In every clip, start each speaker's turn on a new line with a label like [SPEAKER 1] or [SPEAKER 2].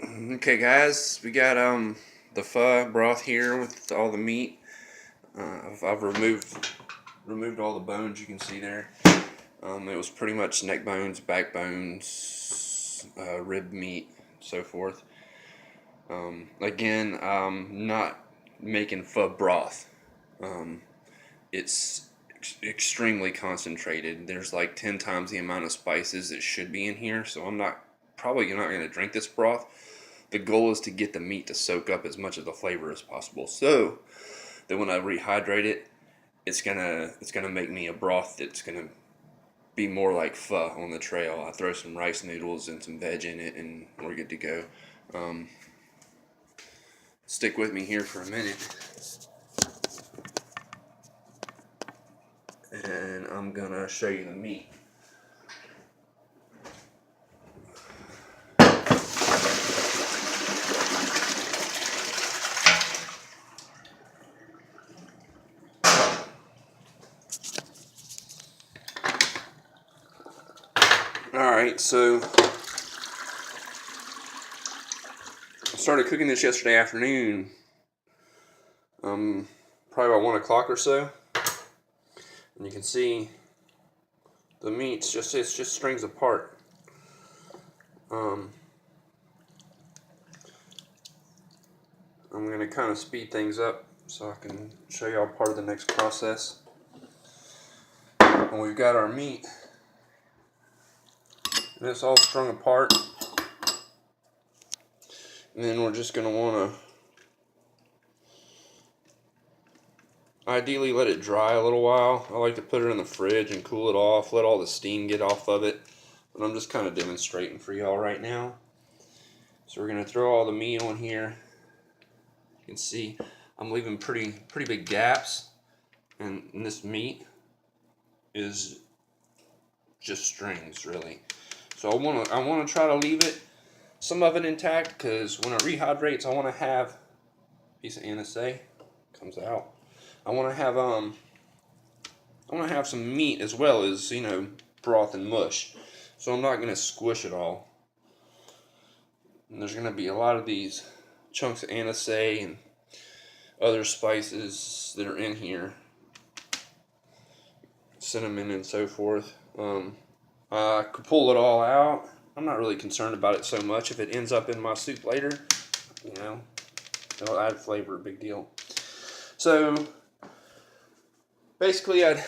[SPEAKER 1] Okay, guys, we got the pho broth here with all the meat. I've removed all the bones you can see there. It was pretty much neck bones, back bones, rib meat, so forth. Again, I'm not making pho broth. It's extremely concentrated. There's like 10 times the amount of spices that should be in here, so I'm probably not going to drink this broth. The goal is to get the meat to soak up as much of the flavor as possible, so that when I rehydrate it, it's gonna make me a broth that's gonna be more like pho on the trail. I throw some rice noodles and some veg in it, and we're good to go. Um, Stick with me here for a minute, and I'm gonna show you the meat. Alright, so I started cooking this yesterday afternoon, probably about 1 o'clock or so, and you can see the meat's it's just strings apart. I'm going to kind of speed things up so I can show y'all part of the next process. And we've got our meat, and it's all strung apart. And then we're just going to want to ideally let it dry a little while. I like to put it in the fridge and cool it off, let all the steam get off of it. But I'm just kind of demonstrating for y'all right now. So we're going to throw all the meat on here. You can see I'm leaving pretty big gaps, and this meat is just strings, really. So I want to try to leave it, some of it intact, because when it rehydrates, I want to have a piece of NSA comes out. I want to have some meat as well as, broth and mush. So I'm not going to squish it all. And there's going to be a lot of these chunks of NSA and other spices that are in here, cinnamon and so forth. I could pull it all out. I'm not really concerned about it so much. If it ends up in my soup later, it'll add flavor, big deal. So basically, I'd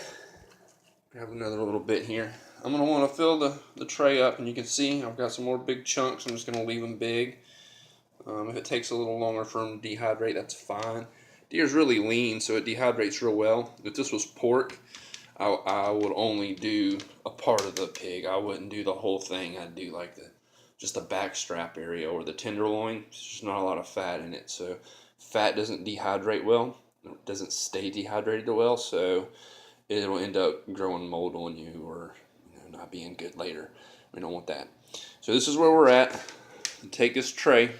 [SPEAKER 1] have another little bit here. I'm going to want to fill the tray up, and you can see I've got some more big chunks. I'm just going to leave them big. If it takes a little longer for them to dehydrate, that's fine. Deer's really lean, so it dehydrates real well. If this was pork, I would only do a part of the pig. I wouldn't do the whole thing. I'd do like just the back strap area or the tenderloin. There's just not a lot of fat in it, so fat doesn't dehydrate well. It doesn't stay dehydrated well, so it'll end up growing mold on you or not being good later. We don't want that. So this is where we're at. Take this tray.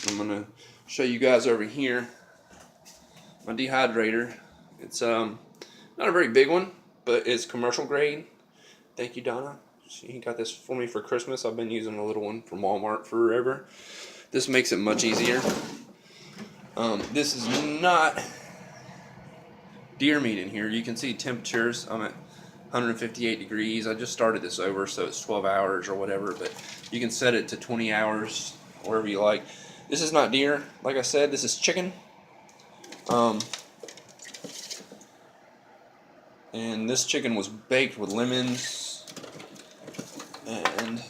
[SPEAKER 1] I'm going to show you guys over here my dehydrator. It's not a very big one, but it's commercial grade. Thank you, Donna. She got this for me for Christmas. I've been using a little one from Walmart forever. This makes it much easier. This is not deer meat in here. You can see temperatures. I'm at 158 degrees. I just started this over, so it's 12 hours or whatever, but you can set it to 20 hours, wherever you like. This is not deer. Like I said, this is chicken. And this chicken was baked with lemons, and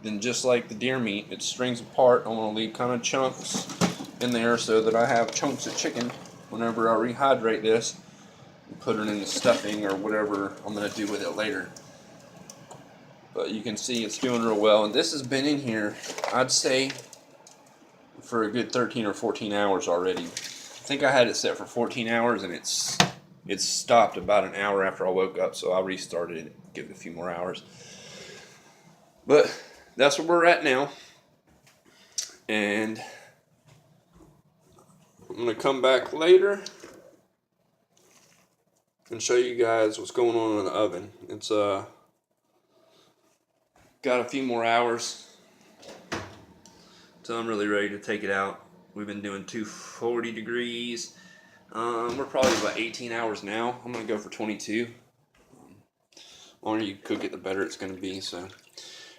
[SPEAKER 1] then just like the deer meat, it strings apart. I want to leave kind of chunks in there so that I have chunks of chicken whenever I rehydrate this and put it in the stuffing or whatever I'm going to do with it later. But you can see it's doing real well, and this has been in here, I'd say, for a good 13 or 14 hours already. I think I had it set for 14 hours, and it's stopped about an hour after I woke up, so I restarted it, give it a few more hours. But that's where we're at now, and I'm going to come back later and show you guys what's going on in the oven. It's got a few more hours So I'm really ready to take it out. We've been doing 240 degrees. We're probably about 18 hours now. I'm gonna go for 22. The longer you cook it, the better it's gonna be. So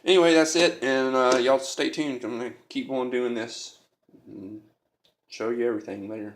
[SPEAKER 1] anyway, that's it, and y'all stay tuned. I'm gonna keep on doing this and show you everything later.